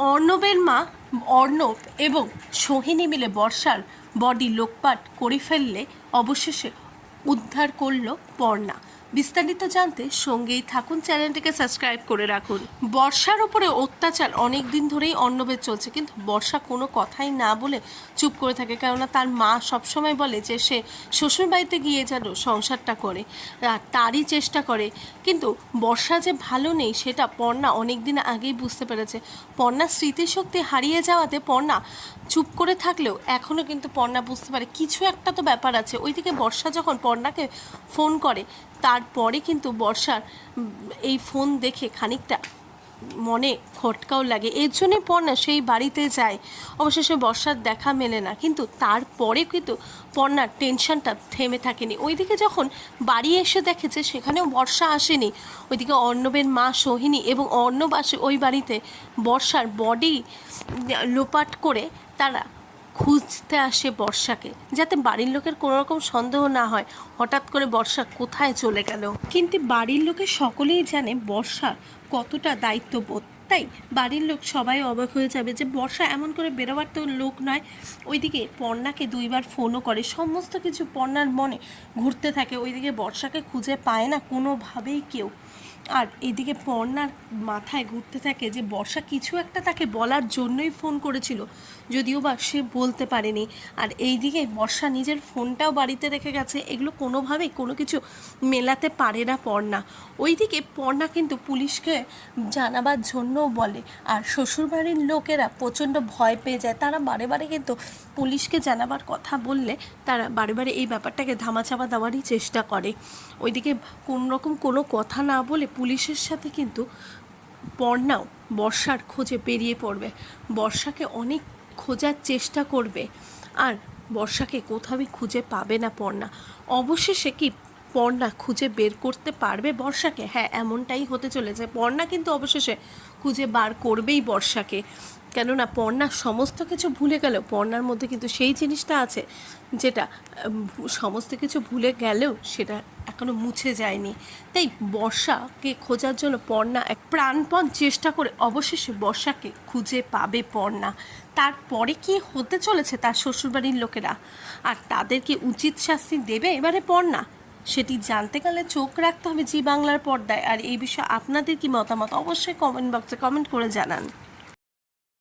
অর্ণবের মা অর্ণব এবং সোহিনী মিলে বর্ষার বডি লোকপাট করে ফেললে অবশেষে উদ্ধার করলো পর্ণা। বিস্তারিত জানতে সঙ্গেই থাকুন, চ্যানেলটিকে সাবস্ক্রাইব করে রাখুন। বর্ষার উপরে অত্যাচার অনেক দিন ধরেই অর্ণবের চলছে, কিন্তু বর্ষা কোনো কথাই না বলে চুপ করে থাকে, কেননা তার মা সবসময় বলে যে সে শ্বশুরবাড়িতে গিয়ে যেন সংসারটা করে, আর তারই চেষ্টা করে। কিন্তু বর্ষা যে ভালো নেই সেটা পর্ণা অনেক দিন আগেই বুঝতে পেরেছে। পর্ণার স্মৃতিশক্তি হারিয়ে যাওয়াতে পর্ণা চুপ করে থাকলেও এখনও কিন্তু পর্ণা বুঝতে পারে কিছু একটা তো ব্যাপার আছে। ওইদিকে বর্ষা যখন পর্ণাকে ফোন করে, তারপরে কিন্তু বর্ষার এই ফোন দেখে খানিকটা মনে খটকাও লাগে। এর জন্যই পর্ণা সেই বাড়িতে যায়। অবশেষে বর্ষার দেখা মেলে না, কিন্তু তারপরে কিন্তু পর্ণার টেনশনটা থেমে থাকেনি। ওইদিকে যখন বাড়ি এসে দেখেছে সেখানেও বর্ষা আসেনি, ওইদিকে অর্ণবের মা সোহিনী এবং অর্ণব আসে ওই বাড়িতে বর্ষার বডি লোপাট করে তারা খুঁজতে আসে বর্ষাকে, যাতে বাড়ির লোকের কোনো রকম সন্দেহ না হয় হঠাৎ করে বর্ষা কোথায় চলে গেল। কিন্তু বাড়ির লোকের সকলেই জানে বর্ষা কতটা দায়িত্ববোধ, তাই বাড়ির লোক সবাই অবাক হয়ে যাবে যে বর্ষা এমন করে বেরোবার তো লোক নয়। ওইদিকে পর্ণাকে দুইবার ফোনও করে, সমস্ত কিছু পর্ণার মনে ঘুরতে থাকে। ওইদিকে বর্ষাকে খুঁজে পায় না কোনোভাবেই কেউ। আর এদিকে পর্ণার মাথায় ঘুরতে থাকে যে বর্ষা কিছু একটা তাকে বলার জন্যই ফোন করেছিল, যদিও বা সে বলতে পারেনি। আর এইদিকে বর্ষা নিজের ফোনটাও বাড়িতে রেখে গেছে, এগুলো কোনোভাবেই কোনো কিছু মেলাতে পারে না পর্ণা। ওইদিকে পর্ণা কিন্তু পুলিশকে জানাবার জন্যও বলে, আর শ্বশুরবাড়ির লোকেরা প্রচণ্ড ভয় পেয়ে যায়। তারা বারে বারে কিন্তু পুলিশকে জানাবার কথা বললে তারা বারে বারে এই ব্যাপারটাকে ধামাচাপা দেওয়ারই চেষ্টা করে। ওইদিকে কোনোরকম কোনো কথা না বলে পুলিশের সাথে কিন্তু পর্ণাও বর্ষার খোঁজে বেরিয়ে পড়বে। বর্ষাকে অনেক খোঁজার চেষ্টা করবে, আর বর্ষাকে কোথাও খুঁজে পাবে না পর্ণা। অবশেষে কি পর্ণা খুঁজে বের করতে পারবে বর্ষাকে? হ্যাঁ, এমনটাই হতে চলেছে। পর্ণা কিন্তু অবশেষে খুঁজে বার করবেই বর্ষাকে, কেননা পর্ণা সমস্ত কিছু ভুলে গেল। পর্ণার মধ্যে কিন্তু সেই জিনিসটা আছে যেটা সমস্ত কিছু ভুলে গেলেও সেটা এখনও মুছে যায়নি। তাই বর্ষাকে খোঁজার জন্য পর্ণা এক প্রাণপণ চেষ্টা করে অবশেষে বর্ষাকে খুঁজে পাবে পর্ণা। তারপরে কি হতে চলেছে তার শ্বশুরবাড়ির লোকেরা, আর তাদেরকে উচিত শাস্তি দেবে এবারে পর্ণা, সেটি জানতে গেলে চোখ রাখতে হবে জি বাংলার পর্দায়। আর এই বিষয়ে আপনাদের কি মতামত অবশ্যই কমেন্ট বক্সে কমেন্ট করে জানান।